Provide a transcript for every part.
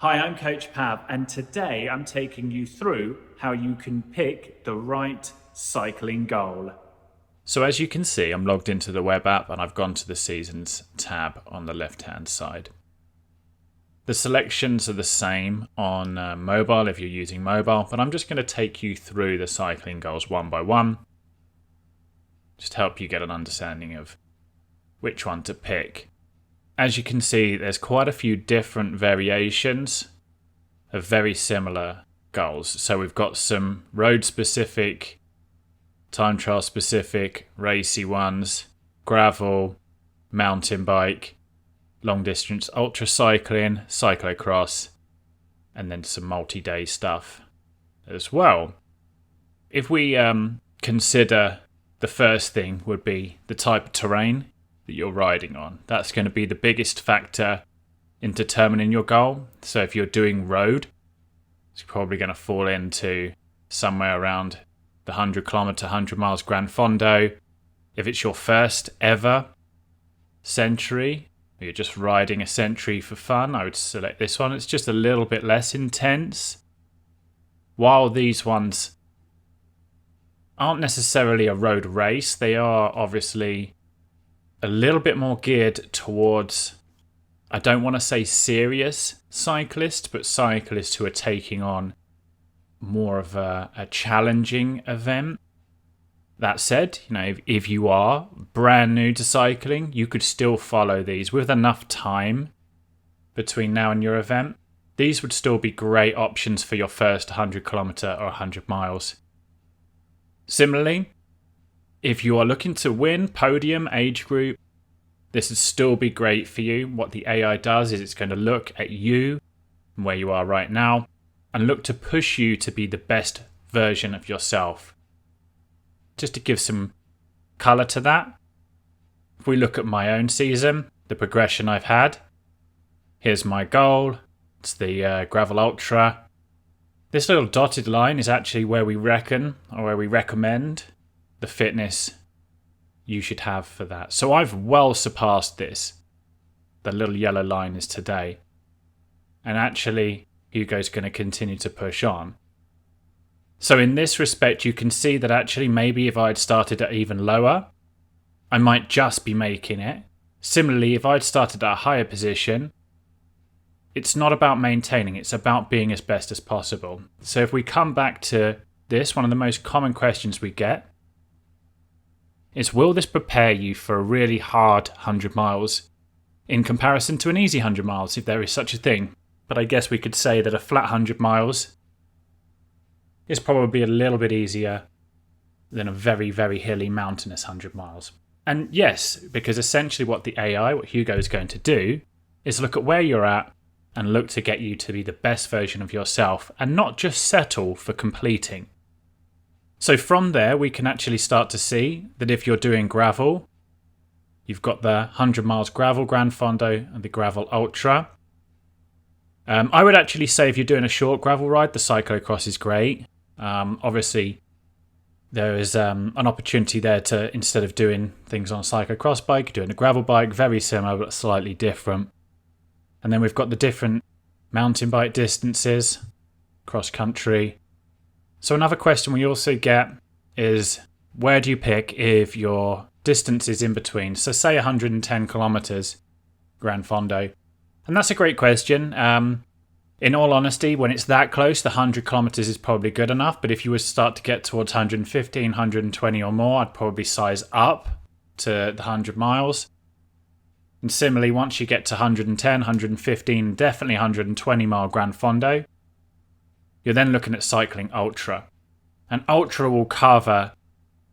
Hi, I'm Coach Pav, and today I'm taking you through how you can pick the right cycling goal. So as you can see, I'm logged into the web app and I've gone to the seasons tab on the left-hand side. The selections are the same on mobile if you're using mobile, but I'm just going to take you through the cycling goals one by one, just to help you get an understanding of which one to pick. As you can see, there's quite a few different variations of very similar goals. So we've got some road-specific, time trial-specific, racy ones, gravel, mountain bike, long-distance ultra cycling, cyclocross, and then some multi-day stuff as well. If we consider the first thing would be the type of terrain that you're riding on. That's going to be the biggest factor in determining your goal. So if you're doing road, it's probably going to fall into somewhere around the 100 kilometer, 100 miles Gran Fondo. If it's your first ever century, or you're just riding a century for fun, I would select this one. It's just a little bit less intense. While these ones aren't necessarily a road race, they are obviously a little bit more geared towards, I don't want to say serious cyclists, but cyclists who are taking on more of a challenging event. That said, if you are brand new to cycling, you could still follow these with enough time between now and your event. These would still be great options for your first 100 kilometer or 100 miles. Similarly, if you are looking to win podium age group, this would still be great for you. What the AI does is it's going to look at you and where you are right now and look to push you to be the best version of yourself. Just to give some colour to that, if we look at my own season, the progression I've had, here's my goal. It's the Gravel Ultra. This little dotted line is actually where we reckon, or where we recommend, the fitness you should have for that. So I've well surpassed this. The little yellow line is today. And actually, Hugo's going to continue to push on. So in this respect, you can see that actually maybe if I'd started at even lower, I might just be making it. Similarly, if I'd started at a higher position, it's not about maintaining, it's about being as best as possible. So if we come back to this, one of the most common questions we get is, will this prepare you for a really hard 100 miles in comparison to an easy 100 miles, if there is such a thing? But I guess we could say that a flat 100 miles is probably a little bit easier than a very, very hilly mountainous 100 miles. And yes, because essentially what the AI, what Hugo is going to do, is look at where you're at and look to get you to be the best version of yourself and not just settle for completing. So from there, we can actually start to see that if you're doing gravel, you've got the 100 miles gravel Gran Fondo and the gravel ultra. I would actually say if you're doing a short gravel ride, the cyclocross is great. Obviously, there is an opportunity there to, instead of doing things on a cyclocross bike, doing a gravel bike, very similar but slightly different. And then we've got the different mountain bike distances, cross country. So another question we also get is, where do you pick if your distance is in between? So say 110 kilometers, Gran Fondo. And that's a great question. In all honesty, when it's that close, the 100 kilometers is probably good enough. But if you were to start to get towards 115, 120 or more, I'd probably size up to the 100 miles. And similarly, once you get to 110, 115, definitely 120 mile Gran Fondo, you're then looking at cycling ultra. And ultra will cover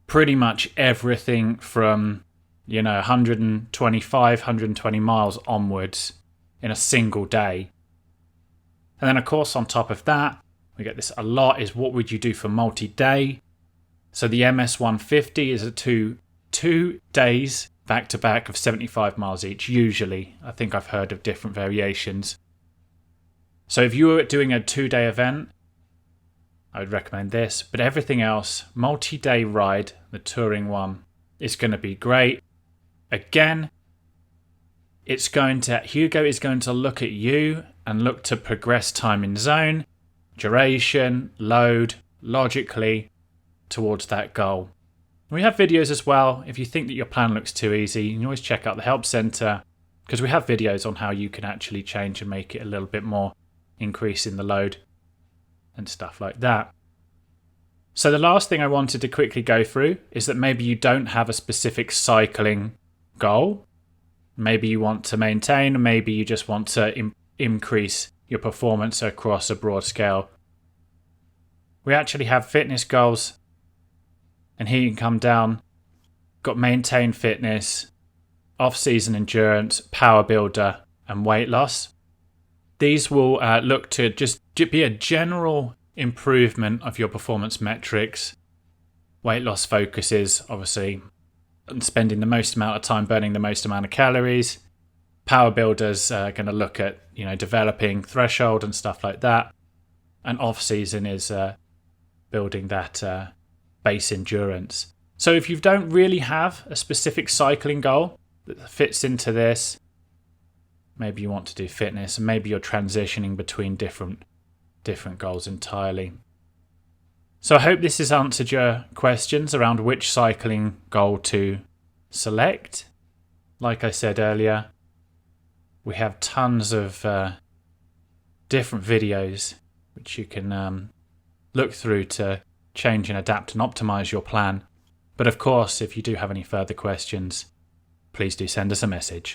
pretty much everything from, 125, 120 miles onwards in a single day. And then, of course, on top of that, we get this a lot, is what would you do for multi-day? So the MS 150 is a two days back-to-back of 75 miles each, usually. I think I've heard of different variations. So if you were doing a 2-day event, I would recommend this. But everything else, multi-day ride, the touring one, is going to be great. Again, Hugo is going to look at you and look to progress time in zone, duration, load, logically towards that goal. We have videos as well. If you think that your plan looks too easy, you can always check out the Help Center, because we have videos on how you can actually change and make it a little bit more, increasing the load and stuff like that. So the last thing I wanted to quickly go through is that maybe you don't have a specific cycling goal. Maybe you want to maintain, maybe you just want to increase your performance across a broad scale. We actually have fitness goals, and here you can come down. Got maintain fitness, off-season endurance, power builder, and weight loss. These will look to just be a general improvement of your performance metrics. Weight loss focuses, obviously, on spending the most amount of time burning the most amount of calories. Power builders are going to look at, developing threshold and stuff like that. And off-season is building that base endurance. So if you don't really have a specific cycling goal that fits into this, maybe you want to do fitness, and maybe you're transitioning between different goals entirely. So I hope this has answered your questions around which cycling goal to select. Like I said earlier, we have tons of different videos which you can look through to change and adapt and optimize your plan. But of course, if you do have any further questions, please do send us a message.